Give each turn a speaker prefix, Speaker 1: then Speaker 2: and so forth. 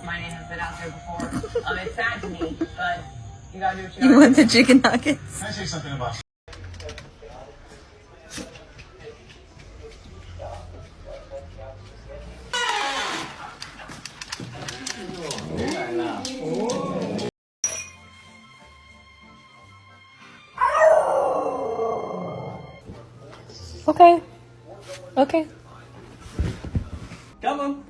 Speaker 1: My name has been out there before. It's sad to me, but you gotta do what you
Speaker 2: You
Speaker 1: gotta
Speaker 2: want
Speaker 1: do.
Speaker 2: the chicken nuggets?
Speaker 3: Can I say something about
Speaker 2: Okay. Okay.
Speaker 3: Come on.